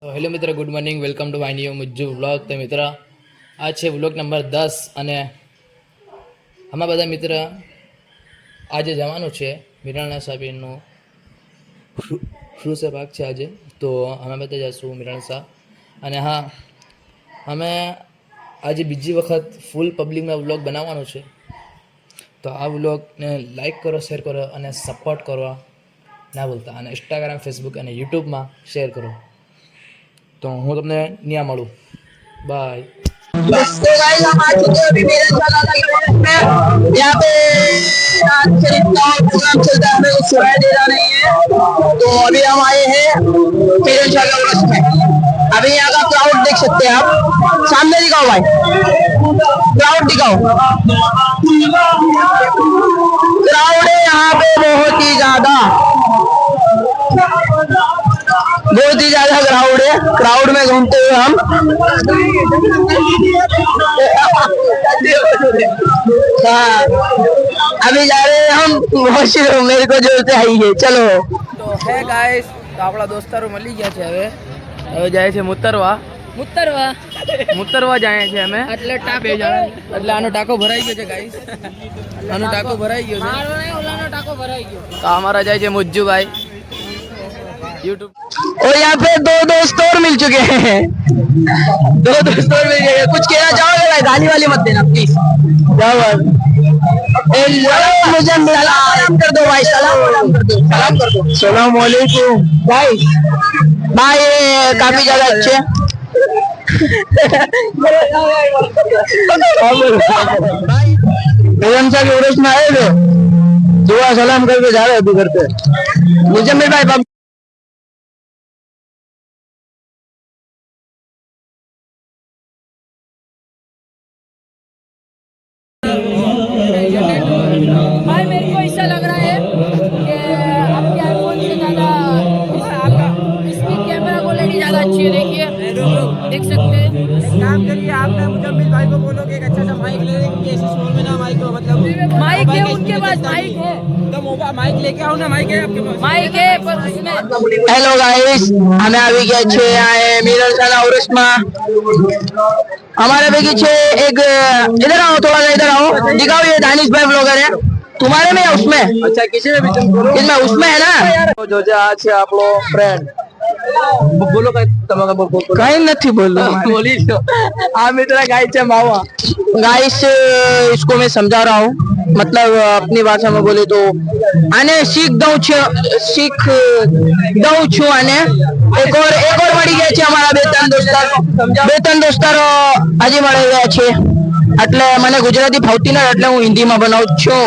Hello મિત્ર, good morning. Welcome to my new Mujju vlog. તો મિત્ર, આ છે વ્લોગ નંબર 10 અને આમાં બધા મિત્ર આજે જવાનું છે મિરાણા સાહેબનું ફ્રૂસે પાક છે આજે. તો અમે બધા જઈશું મિરાણા શાહ. અને હા, અમે આજે બીજી વખત ફૂલ પબ્લિકમાં વ્લોગ બનાવવાનો છે. તો આ વ્લોગને લાઈક કરો, શેર કરો અને સપોર્ટ કરવા ના ભૂલતા. અને ઇન્સ્ટાગ્રામ, ફેસબુક અને યુટ્યુબમાં શેર કરો. तो हूँ तमने नहीं મળું. बाय. तो गाइस हम आ चुके हैं अभी मेरे साथ यहाँ पे रात से इतना प्रोग्राम चलता है, हमें कुछ सुनाई दे रहा नहीं है. तो अभी हम आए हैं फिरोजशाह में. अभी यहाँ का क्राउड देख सकते हैं आप. सामने दिखाओ भाई, क्राउड दिखाओ. क्राउड है यहाँ पे बहुत ही ज्यादा क्राउड है. क्राउड में घूमते हुए हम हाँ अभी जा रहे हैं हम वॉशरूम. मेरे को जोर से आई है. चलो. તો હે ગાઈસ, તો આપણા દોસ્તારો મળી ગયા છે. હવે જાય છે મુતરવા જાય છે અમે. એટલે આનો ટાંકો ભરાઈ ગયો છે ગાઈસ. આનો ટાંકો ભરાઈ ગયો છે. તો અમારા જાય છે મુજ્જુભાઈ YouTube. और यहाँ पे दो दोस्त और मिल चुके हैं. दो दोस्त और मिल गए. कुछ कहना चाहोगे भाई? गाली वाली मत देना प्लीज. मुझे सलाम कर दो भाई. सलाम कर दो. सलाम वालेकुम भाई. भाई काफी ज्यादा अच्छे. मिराणा के उर्स में आए थे, दुआ सलाम करके जा रहे अभी घर पे. मुजम्मिल भाई भाई मेरे को ऐसा लग रहा है कि आपके आईफोन से ज़्यादा इसकी कैमरा क्वालिटी ज़्यादा अच्छी है. देखिए, देख सकते हैं. एक काम करिए, आप ना मुजम्मिल भाई को बोलो कि एक अच्छा सा माइक ले लें, कि ऐसे शोर में ना माइक हो. मतलब माइक है उनके पास, माइक है. तो मोबाइल माइक लेके आओ ना. माइक है आपके पास? माइक है पर उसमें हेलो गाइस, हमें अभी क्या छे आए मिराणा उर्स में. हमारे पैकी छे एक. इधर आओ, थोड़ा सा इधर आओ. दिखाओ, ये दानिश भाई ब्लॉगर है. तुम्हारे में या उसमें? अच्छा, किसी में भी तुम करो. इसमें उसमें है ना. जो जो आज है आप लोग फ्रेंड बोलो कहीं नहीं बोलो. बोली तो आप मित्र गाय चे मावा. गाइस इसको मैं समझा रहा हूँ. मतलब अपनी भाषा में बोले तो आने सीख दઉં છું. आने एक और મળી ગયા છે અમારા બે ત્રણ દોસ્તારો હજી મળી ગયા છે. એટલે મને ગુજરાતી ફાવતી નથી, એટલે હું હિન્દીમાં બનાવું છું.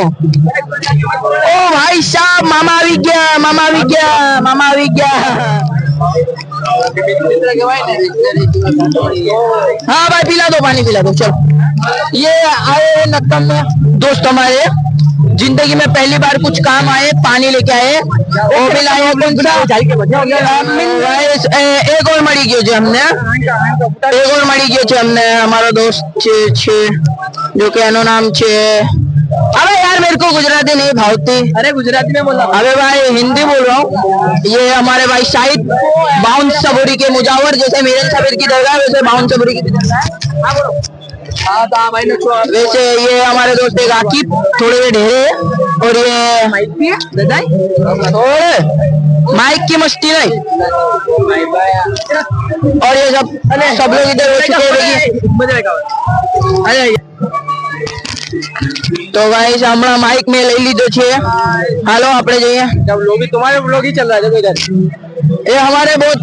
ઓ ભાઈ સાહેબ, મામા આવી ગયા. हाँ भाई, पिला दो पानी, पिला दो. चलो, ये आए नक्कम दोस्त हमारे, जिंदगी में पहली बार कुछ काम आए, पानी लेके आए. वो भी लाए एक और मળી ગયો છે हमने. हमारा दोस्त છે जो कि એનું નામ છે. अबे यार, मेरे को गुजराती नहीं भावती. अरे गुजराती में बोला. अबे भाई, हिंदी बोल रहा हूँ. ये हमारे भाई शाहिद बाउन सबूरी के मुजावर, जैसे मीरन सबूरी की दरगाह वैसे बाउन सबूरी की दरगाह. हाँ तो भाई ने वैसे ये हमारे दोस्त एक आकिब, थोड़े ढेरे. और ये माइक की मस्ती नहीं. और ये सब लोग इधर हो चुके हैं. अरे तो भाई हमारा माइक में ले लीधो छे. हालो આપણે જઈએ. जब लोग तुम्हारे ब्लॉग ही चल रहा है. देखो इधर, ये हमारे बहुत